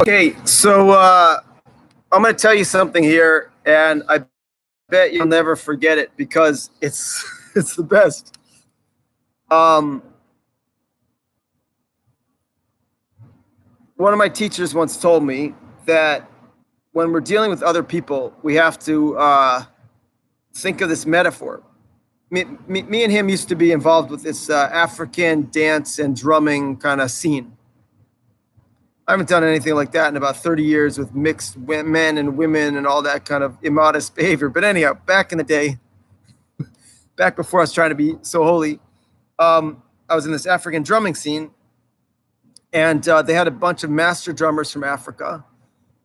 Okay, so I'm going to tell you something here, and I bet you'll never forget it because it's it's the best. Um, One of my teachers once told me that when we're dealing with other people, we have to think of this metaphor. Me and him used to be involved with this African dance and drumming kind of scene. I haven't done anything like that in about 30 years with mixed men and women and all that kind of immodest behavior. But anyhow, back in the day, back before I was trying to be so holy, I was in this African drumming scene, and they had a bunch of master drummers from Africa,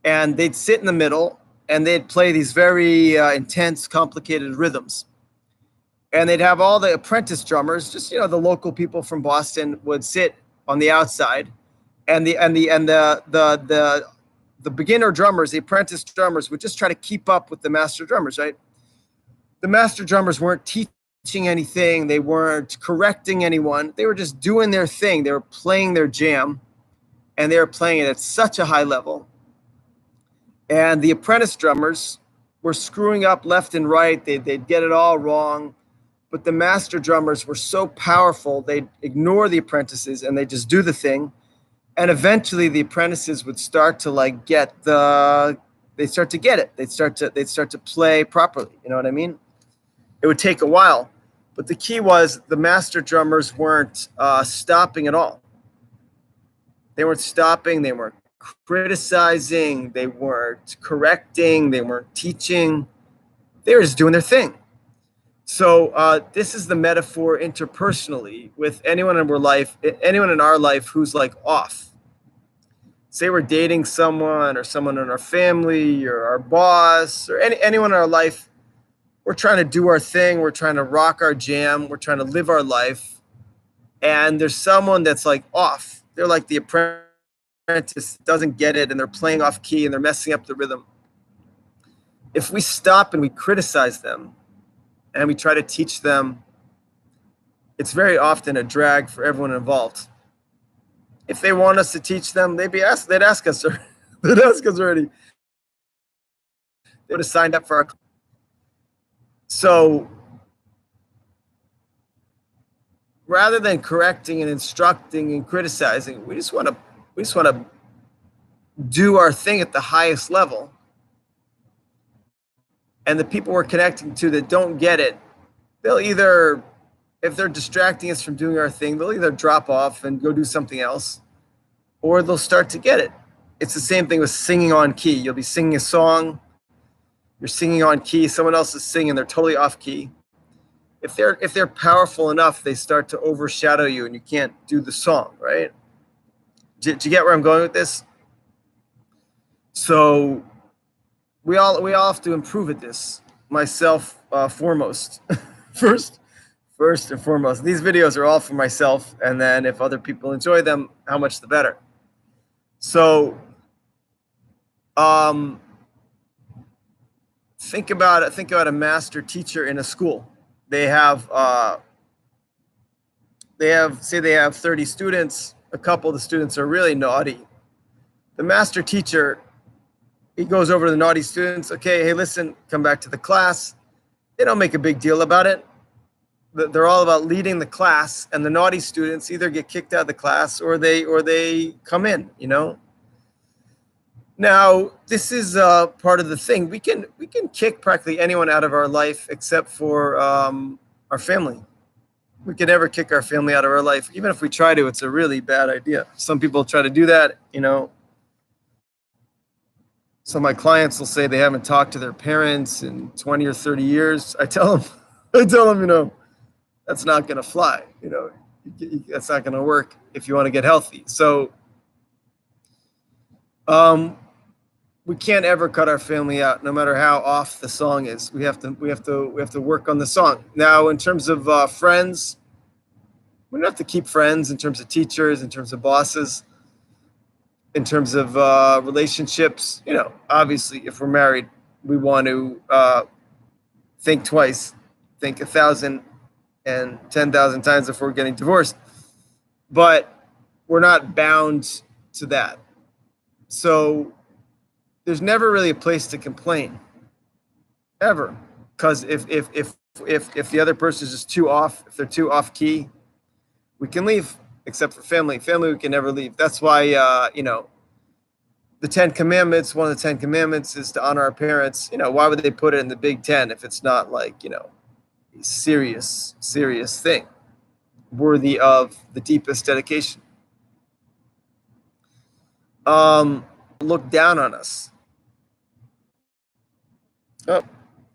and they'd sit in the middle and they'd play these very intense, complicated rhythms. And they'd have all the apprentice drummers, just the local people from Boston, would sit on the outside, and the beginner drummers, the apprentice drummers, would just try to keep up with the master drummers, right? The master drummers weren't teaching anything. They weren't correcting anyone. They were just doing their thing. They were playing their jam, and they were playing it at such a high level. And the apprentice drummers were screwing up left and right. They'd get it all wrong. But the master drummers were so powerful, they'd ignore the apprentices and they just do the thing. And eventually the apprentices would start to they'd start to get it. They'd start to play properly. You know what I mean? It would take a while. But the key was the master drummers weren't stopping at all. They weren't stopping. They weren't criticizing. They weren't correcting. They weren't teaching. They were just doing their thing. So this is the metaphor interpersonally with anyone in our life who's like off. Say we're dating someone or someone in our family or our boss or anyone in our life. We're trying to do our thing. We're trying to rock our jam. We're trying to live our life. And there's someone that's like off. They're like the apprentice doesn't get it, and they're playing off key and they're messing up the rhythm. If we stop and we criticize them and we try to teach them, it's very often a drag for everyone involved. If they want us to teach them, they'd ask us already. They would have signed up for our. So rather than correcting and instructing and criticizing, we just want to do our thing at the highest level. And the people we're connecting to that don't get it, they'll either, if they're distracting us from doing our thing, they'll either drop off and go do something else, or they'll start to get it. It's the same thing with singing on key. You'll be singing a song, you're singing on key, someone else is singing, they're totally off key. If they're powerful enough, they start to overshadow you and you can't do the song, right? Did you get where I'm going with this? So we all have to improve at this. Myself foremost. First and foremost. These videos are all for myself, and then if other people enjoy them, how much the better. So think about a master teacher in a school. They have 30 students. A couple of the students are really naughty. The master teacher, he goes over to the naughty students. Okay, hey, listen, come back to the class. They don't make a big deal about it. They're all about leading the class, and the naughty students either get kicked out of the class or they come in. Now, this is part of the thing. We can kick practically anyone out of our life except for our family. We can never kick our family out of our life. Even if we try to, it's a really bad idea. Some people try to do that, Some of my clients will say they haven't talked to their parents in 20 or 30 years. I tell them, that's not going to fly. That's not going to work if you want to get healthy. So we can't ever cut our family out, no matter how off the song is. We have to work on the song. Now, in terms of friends, we don't have to keep friends. In terms of teachers, in terms of bosses, in terms of relationships, obviously, if we're married, we want to think twice, think 1,000 and 10,000 times before getting divorced. But we're not bound to that. So there's never really a place to complain, ever, because if the other person is just too off, if they're too off key, we can leave. Except for family, we can never leave. That's why the 10 Commandments. One of the 10 Commandments is to honor our parents. Why would they put it in the Big Ten if it's not like a serious thing, worthy of the deepest dedication? Look down on us. Oh,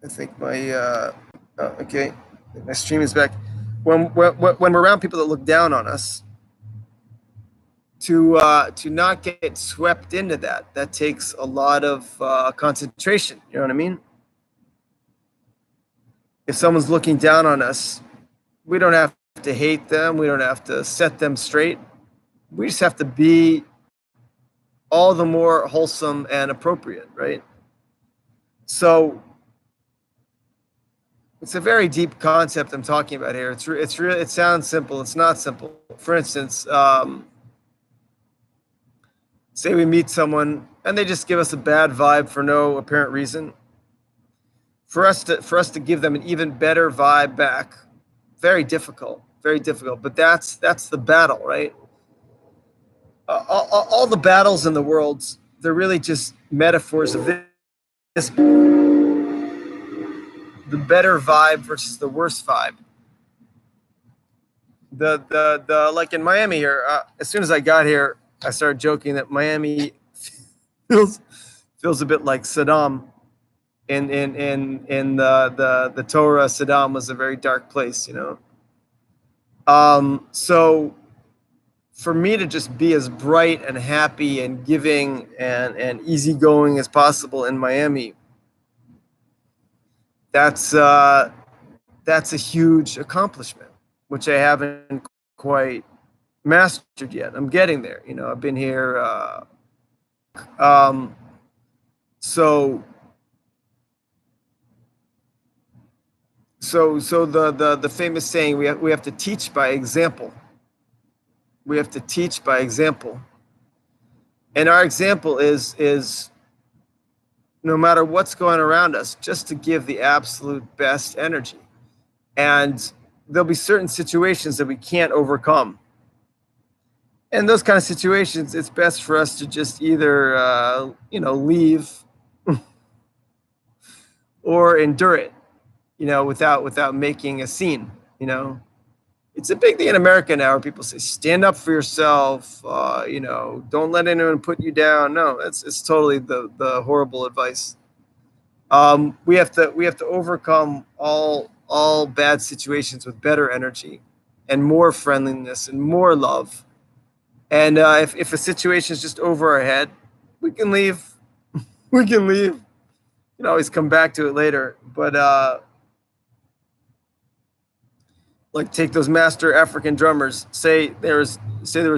I think my okay, my stream is back. When we're around people that look down on us, to not get swept into that takes a lot of concentration. You know what I mean? If someone's looking down on us, we don't have to hate them. We don't have to set them straight. We just have to be all the more wholesome and appropriate, right? So it's a very deep concept I'm talking about here. It's really, it sounds simple. It's not simple. For instance, say we meet someone and they just give us a bad vibe for no apparent reason. For us to give them an even better vibe back, very difficult, but that's the battle, right? All the battles in the world, they're really just metaphors of this, the better vibe versus the worst vibe. The like in Miami here, as soon as I got here, I started joking that Miami feels a bit like Saddam. In the Torah, Saddam was a very dark place, So for me to just be as bright and happy and giving and easygoing as possible in Miami, that's a huge accomplishment, which I haven't quite mastered yet. I'm getting there. I've been here. So the famous saying, we have to teach by example. We have to teach by example. And our example is no matter what's going around us, just to give the absolute best energy. And there'll be certain situations that we can't overcome. In those kind of situations, it's best for us to just either leave or endure it, without making a scene. It's a big thing in America now where people say, stand up for yourself, don't let anyone put you down. No, it's totally the horrible advice. We have to overcome all bad situations with better energy and more friendliness and more love. And if a situation is just over our head, we can leave. We can leave. You can always come back to it later. But like, take those master African drummers. Say there was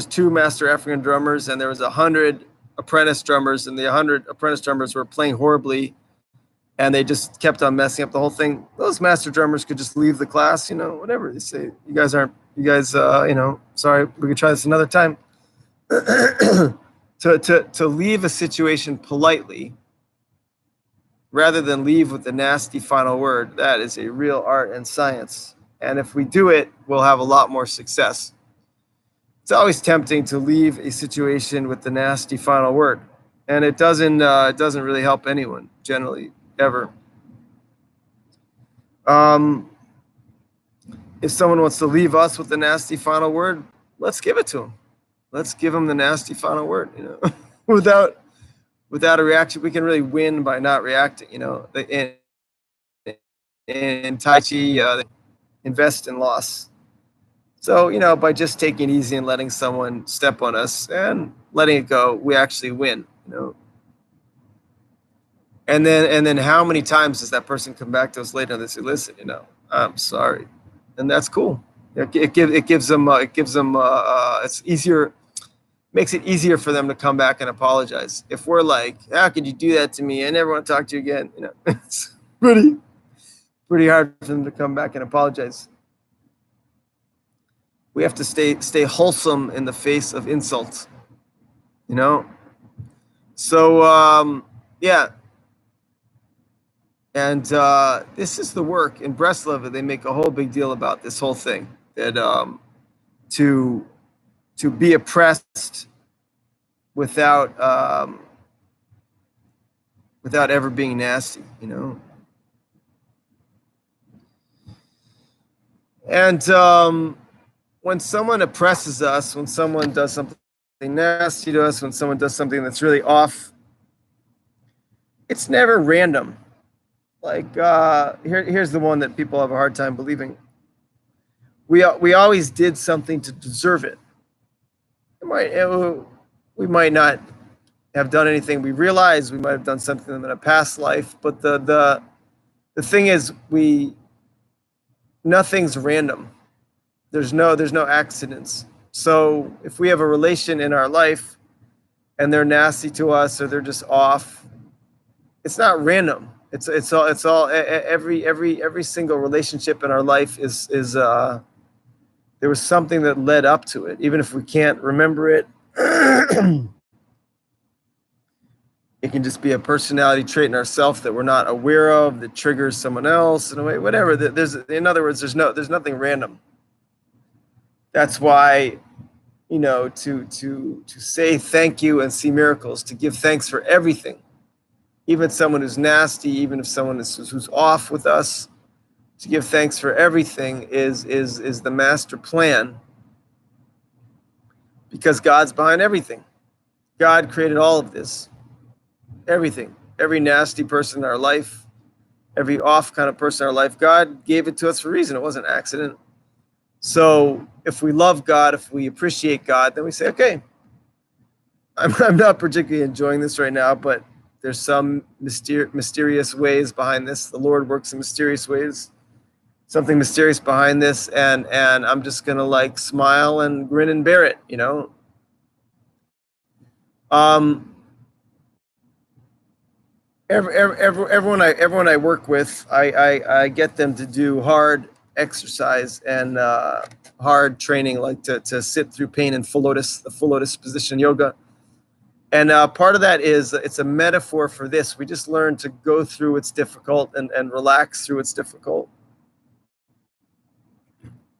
2 master African drummers and there was 100 apprentice drummers, and the 100 apprentice drummers were playing horribly, and they just kept on messing up the whole thing. Those master drummers could just leave the class, whatever. They say, you guys, sorry, we could try this another time. to leave a situation politely rather than leave with the nasty final word, that is a real art and science. And if we do it, we'll have a lot more success. It's always tempting to leave a situation with the nasty final word, and it doesn't really help anyone generally, ever. If someone wants to leave us with the nasty final word, let's give it to them. Let's give them the nasty final word. Without a reaction, we can really win by not reacting. In Tai Chi, invest in loss. So, by just taking it easy and letting someone step on us and letting it go, we actually win. And then how many times does that person come back to us later and they say, listen, I'm sorry, and that's cool. It gives them it's easier. Makes it easier for them to come back and apologize. If we're like, how could you do that to me? I never want to talk to you again. It's pretty hard for them to come back and apologize. We have to stay wholesome in the face of insults. So yeah, and this is the work in Breslov. They make a whole big deal about this whole thing, that to be oppressed without without ever being nasty, you know. And when someone oppresses us, when someone does something nasty to us, when someone does something that's really off, it's never random. Like here's the one that people have a hard time believing. We always did something to deserve it. We might not have done anything. We realize we might have done something in a past life, but the thing is, nothing's random. There's no accidents. So if we have a relation in our life and they're nasty to us or they're just off, it's not random. It's all every single relationship in our life is there was something that led up to it, even if we can't remember it. It can just be a personality trait in ourselves that we're not aware of that triggers someone else in a way, whatever. In other words, there's nothing random. That's why, you know, to say thank you and see miracles, to give thanks for everything, even someone who's nasty, even if someone who's off with us, to give thanks for everything is the master plan, because God's behind everything. God created all of this, everything, every nasty person in our life, every off kind of person in our life. God gave it to us for a reason. It wasn't an accident. So if we love God, if we appreciate God, then we say, okay, I'm not particularly enjoying this right now, but there's some mysterious ways behind this. The Lord works in mysterious ways, something mysterious behind this, and I'm just gonna like smile and grin and bear it, you know. Everyone I work with, I get them to do hard exercise and hard training, like to sit through pain in the full lotus position yoga. And part of that is it's a metaphor for this. We just learn to go through what's difficult and relax through what's difficult.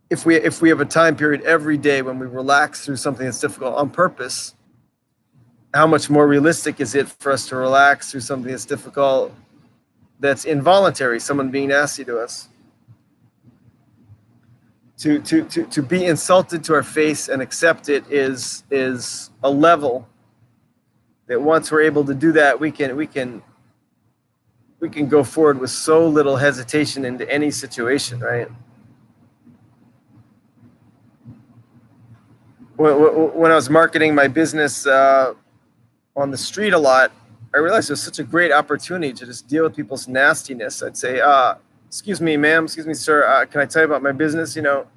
If we have a time period every day when we relax through something that's difficult on purpose, how much more realistic is it for us to relax through something that's difficult, that's involuntary, someone being nasty to us? To be insulted to our face and accept it is a level that once we're able to do that, we can go forward with so little hesitation into any situation, right? When I was marketing my business on the street a lot, I realized it was such a great opportunity to just deal with people's nastiness. I'd say, excuse me, ma'am, excuse me, sir, can I tell you about my business? You know,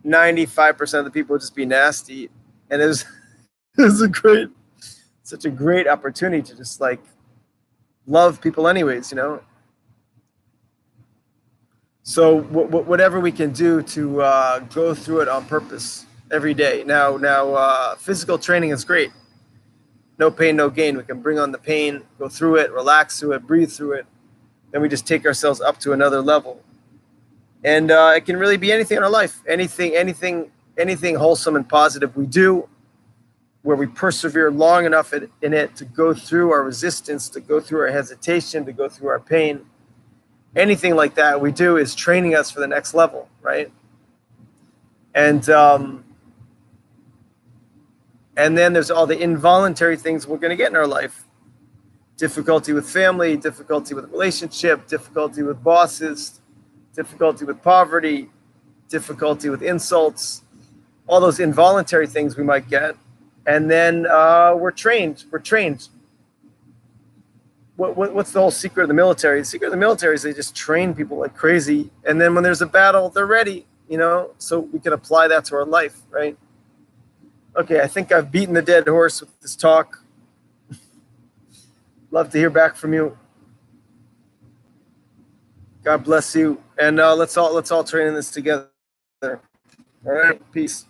95% of the people would just be nasty. And it was, such a great opportunity to just like love people anyways, you know? So whatever we can do to go through it on purpose every day. Now, physical training is great. No pain, no gain. We can bring on the pain, go through it, relax through it, breathe through it. Then we just take ourselves up to another level. And it can really be anything in our life, anything wholesome and positive we do, where we persevere long enough in it to go through our resistance, to go through our hesitation, to go through our pain. Anything like that we do is training us for the next level, right? And then there's all the involuntary things we're going to get in our life. Difficulty with family, difficulty with relationship, difficulty with bosses, difficulty with poverty, difficulty with insults, all those involuntary things we might get. And then we're trained. What's the whole secret of the military? The secret of the military is they just train people like crazy. And then when there's a battle, they're ready, you know, so we can apply that to our life, right? Okay, I think I've beaten the dead horse with this talk. Love to hear back from you. God bless you. And let's all train in this together. All right, peace.